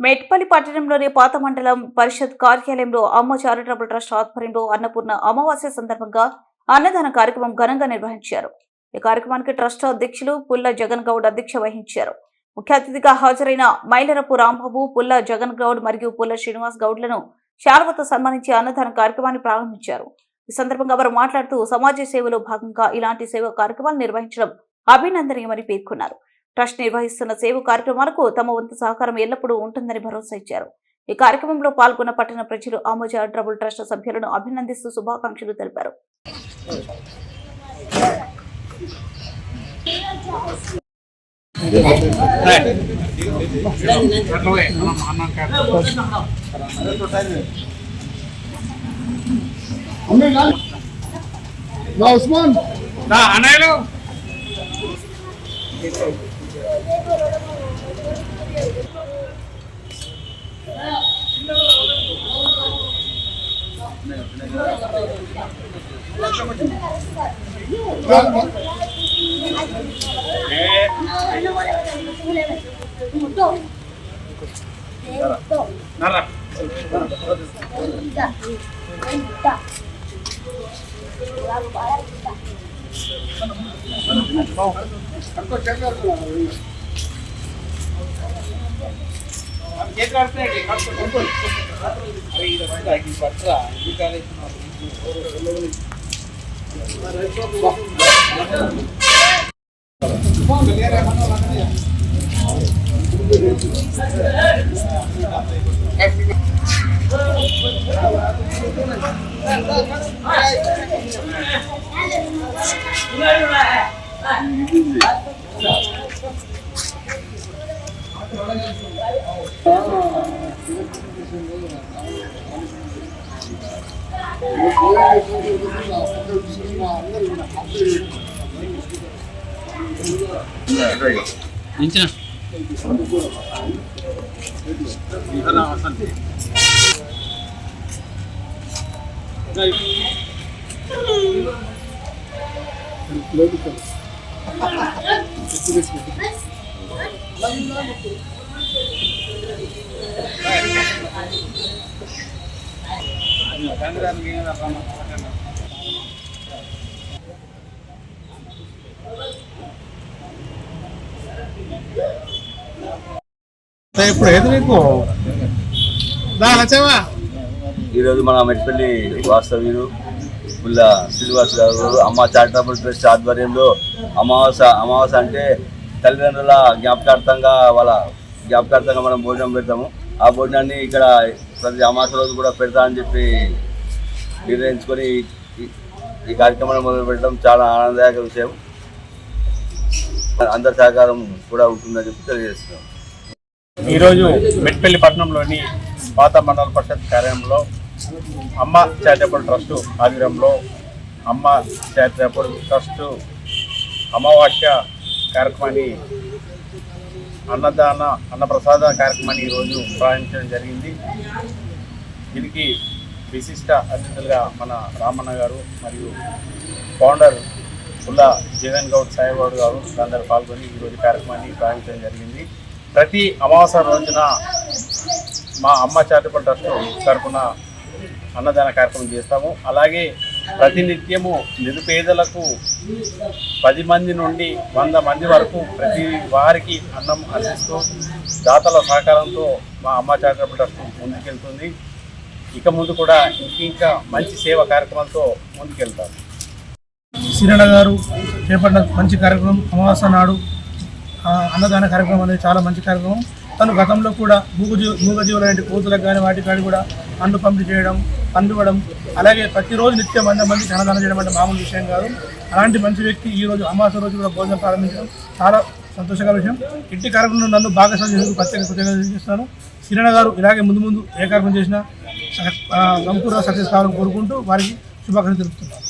మెట్పల్లి పట్టణంలోని పాత మండలం పరిషత్ కార్యాలయంలో అమ్మ చారిటబుల్ ట్రస్ట్ ఆధ్వర్యంలో అన్నపూర్ణ అమావాస్య సందర్భంగా అన్నదాన కార్యక్రమం ఘనంగా నిర్వహించారు. ఈ కార్యక్రమానికి ట్రస్ట్ అధ్యక్షులు పుల్ల జగన్ గౌడ్ అధ్యక్ష వహించారు. ముఖ్య అతిథిగా హాజరైన మైలరపు రాంబాబు, పుల్ల జగన్ గౌడ్ మరియు పుల్ల శ్రీనివాస్ గౌడ్లను శాలువతో సన్మానించి అన్నదాన కార్యక్రమాన్ని ప్రారంభించారు. ఈ సందర్భంగా వారు మాట్లాడుతూ సమాజ సేవలో భాగంగా ఇలాంటి సేవా కార్యక్రమాలు నిర్వహించడం అభినందనీయమని పేర్కొన్నారు. ట్రస్ట్ నిర్వహిస్తున్న సేవ కార్యక్రమాలకు తమ వంతు సహకారం ఎల్లప్పుడూ ఉంటుందని భరోసా ఇచ్చారు. ఈ కార్యక్రమంలో పాల్గొన్న పట్టణ ప్రజలు అమ్మ చారిటబుల్ ట్రస్ట్ సభ్యులను అభినందిస్తూ శుభాకాంక్షలు తెలిపారు. ఈరోజు మన మెట్పల్లి వాస్తవ్యులు పుల్ల శ్రీనివాస్ గారు అమ్మ చారిటబుల్ ట్రస్ట్ ఆధ్వర్యంలో అమావాస్య అంటే తల్లిదండ్రుల జ్ఞాపకార్థంగా మనం భోజనం పెడతాము. ఆ భోజనాన్ని ఇక్కడ ప్రతి అమావాస్య రోజు కూడా పెడతా అని చెప్పి నిర్ణయించుకొని ఈ కార్యక్రమాన్ని మొదలు పెట్టడం చాలా ఆనందదాయక విషయం. అందరి సహకారం కూడా ఉంటుందని చెప్పి తెలియజేస్తున్నాం. ఈరోజు మెట్పల్లి పట్టణంలోని పాత మండల పరిషత్ కార్యాలయంలో అమ్మ చారిటబుల్ ట్రస్ట్ ఆధ్వర్యంలో అమ్మ చారిటబుల్ ట్రస్ట్ అమావాస్య కార్యక్రమాన్ని అన్నప్రసాద కార్యక్రమాన్ని ఈరోజు ప్రారంభించడం జరిగింది. దీనికి విశిష్ట అతిథులుగా మన రామన్న గారు మరియు ఫౌండర్ పుల్ల జగన్ గౌడ్ సాయిగౌడ్ గారు అందరూ పాల్గొని ఈరోజు కార్యక్రమాన్ని ప్రారంభించడం జరిగింది. ప్రతి అమావాస్య రోజున మా అమ్మ చారిటబుల్ ట్రస్ట్ తరఫున అన్నదాన కార్యక్రమం చేస్తాము. అలాగే ప్రతినిత్యము నిరుపేదలకు 10 మంది నుండి 100 మంది వరకు ప్రతి వారికి అన్నం అందిస్తూ దాతల సహకారంతో మా అమ్మ చారిటబుల్ ట్రస్ట్ ముందుకెళ్తుంది. ఇక ముందు కూడా ఇంకా మంచి సేవా కార్యక్రమాలతో ముందుకెళ్తాము. శ్రీరణ గారు చేపట్టిన మంచి కార్యక్రమం అమావాస్య నాడు అన్నదాన కార్యక్రమం అనేది చాలా మంచి కార్యక్రమం. తను గతంలో కూడా మూగజీవుల లాంటి కోతులకు కానీ వాటి కానీ కూడా అండు పంపిణీ చేయడం, అందివ్వడం, అలాగే ప్రతిరోజు నిత్యం 100 మందికి అన్నదానం చేయడం అంటే మామూలు విషయం కాదు. అలాంటి మంచి వ్యక్తి ఈరోజు అమావాస్య రోజు కూడా భోజనం ప్రారంభించడం చాలా సంతోషకర విషయం. ఇంటి కార్యక్రమంలో నన్ను భాగస్వామ్యం చేసేందుకు ప్రత్యేక కృతజ్ఞతలు చేస్తాను. శ్రీరణ గారు ఇలాగే ముందు ఏ కార్యక్రమం చేసినా సంపూర్ణ సక్సెస్ కావాలని కోరుకుంటూ వారికి శుభాకాంక్షలు తెలుపుతున్నాను.